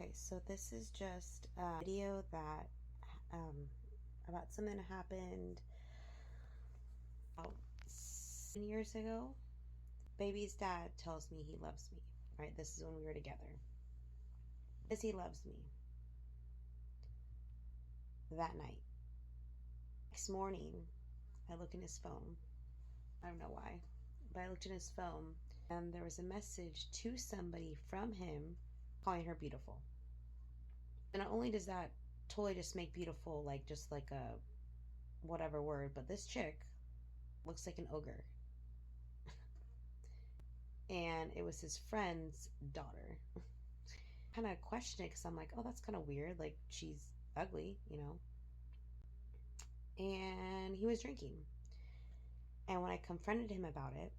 Okay, so this is just a video that um, about something that happened about 7 years ago. Baby's dad tells me he loves me, right? This is when we were together. Because he loves me that night. Next morning, I look in his phone. I don't know why, but I looked in his phone and there was a message to somebody from him calling her beautiful. And not only does that totally just make beautiful like just like a whatever word, but this chick looks like an ogre. And it was his friend's daughter. Kind of questioned it because I'm like, oh, that's kind of weird. Like, she's ugly. And he was drinking. And when I confronted him about it,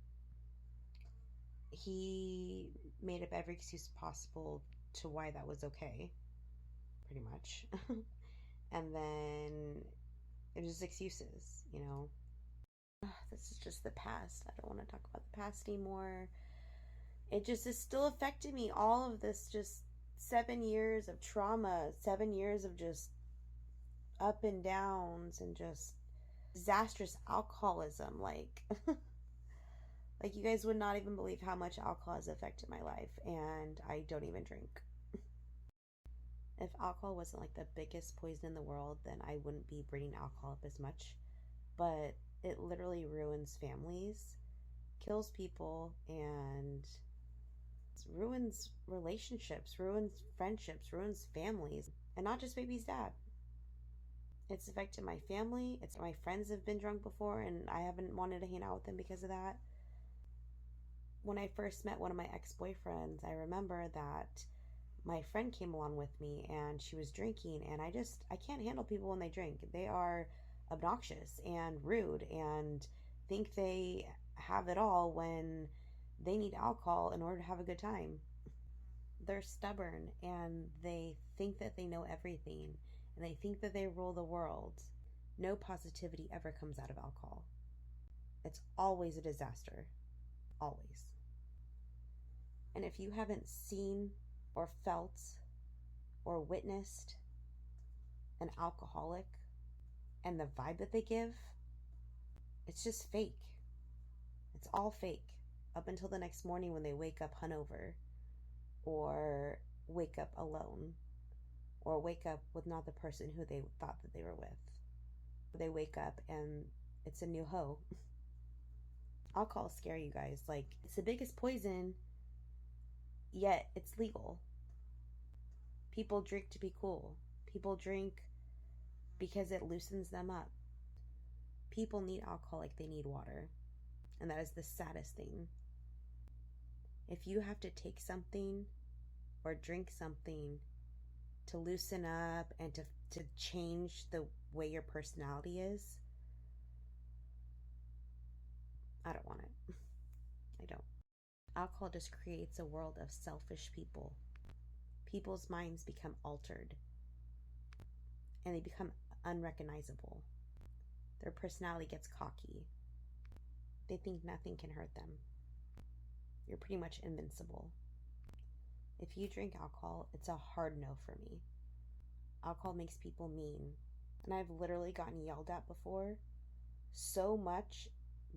he made up every excuse possible to why that was okay, pretty much. And then it was just excuses. This is just the past. I don't want to talk about the past anymore. It just is still affecting me. All of this, just 7 years of trauma, 7 years of just up and downs and just disastrous alcoholism. Like, like you guys would not even believe how much alcohol has affected my life, and I don't even drink. If alcohol wasn't like the biggest poison in the world, then I wouldn't be bringing alcohol up as much. But it literally ruins families, kills people, and ruins relationships, ruins friendships, ruins families, and not just baby's dad. It's affected my family. It's my friends have been drunk before, and I haven't wanted to hang out with them because of that. When I first met one of my ex-boyfriends, I remember that my friend came along with me and she was drinking, and I can't handle people when they drink. They are obnoxious and rude and think they have it all when they need alcohol in order to have a good time. They're stubborn and they think that they know everything and they think that they rule the world. No positivity ever comes out of alcohol. It's always a disaster. Always. And if you haven't seen or felt or witnessed an alcoholic and the vibe that they give, it's just fake. It's all fake up until the next morning when they wake up hungover, or wake up alone, or wake up with not the person who they thought that they were with. They wake up and it's a new hoe. Alcohol is scary, you guys. Like, it's the biggest poison, yet it's legal. People drink to be cool. People drink because it loosens them up. People need alcohol like they need water. And that is the saddest thing. If you have to take something or drink something to loosen up and to change the way your personality is, I don't want it. I don't. Alcohol just creates a world of selfish people. People's minds become altered and they become unrecognizable. Their personality gets cocky. They think nothing can hurt them. You're pretty much invincible. If you drink alcohol, it's a hard no for me. Alcohol makes people mean. And I've literally gotten yelled at before so much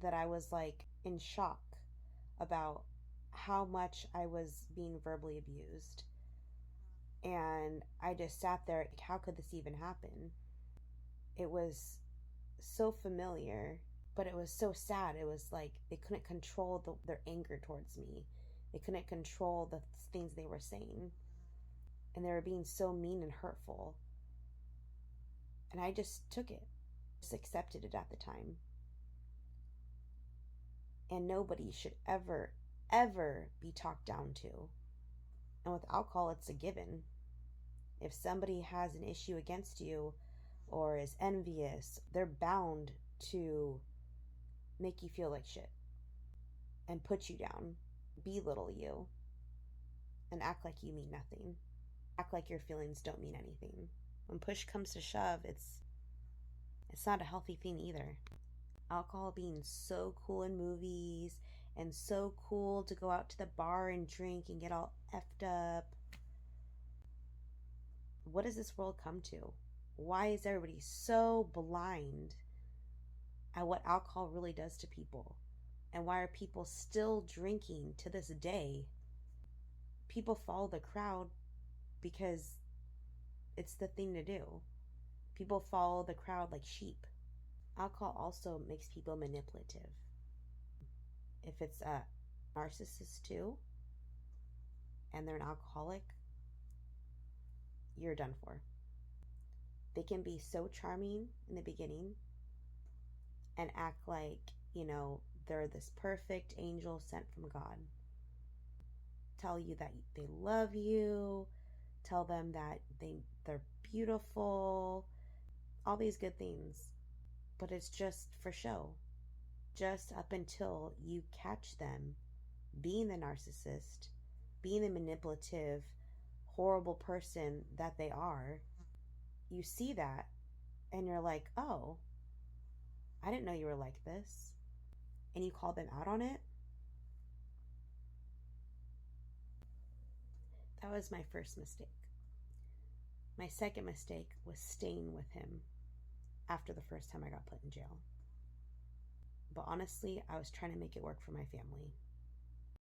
that I was like in shock about how much I was being verbally abused. And I just sat there, like, how could this even happen? It was so familiar, but it was so sad. It was like they couldn't control their anger towards me. They couldn't control the things they were saying. And they were being so mean and hurtful. And I just took it, just accepted it at the time. And nobody should ever, ever be talked down to. And with alcohol, it's a given. If somebody has an issue against you or is envious, they're bound to make you feel like shit and put you down, belittle you, and act like you mean nothing. Act like your feelings don't mean anything. When push comes to shove, it's not a healthy thing either. Alcohol being so cool in movies and so cool to go out to the bar and drink and get all effed up. what does this world come to? Why is everybody so blind at what alcohol really does to people? And why are people still drinking to this day? People follow the crowd because it's the thing to do. People follow the crowd like sheep. Alcohol also makes people manipulative. If it's a narcissist too, and they're an alcoholic, you're done for. They can be so charming in the beginning and act like, they're this perfect angel sent from God. Tell you that they love you, tell them that they're beautiful, all these good things. But it's just for show. Just up until you catch them being the narcissist, being the manipulative, horrible person that they are. You see that and you're like, oh, I didn't know you were like this. And you call them out on it. That was my first mistake. My second mistake was staying with him after the first time I got put in jail. But honestly, I was trying to make it work for my family.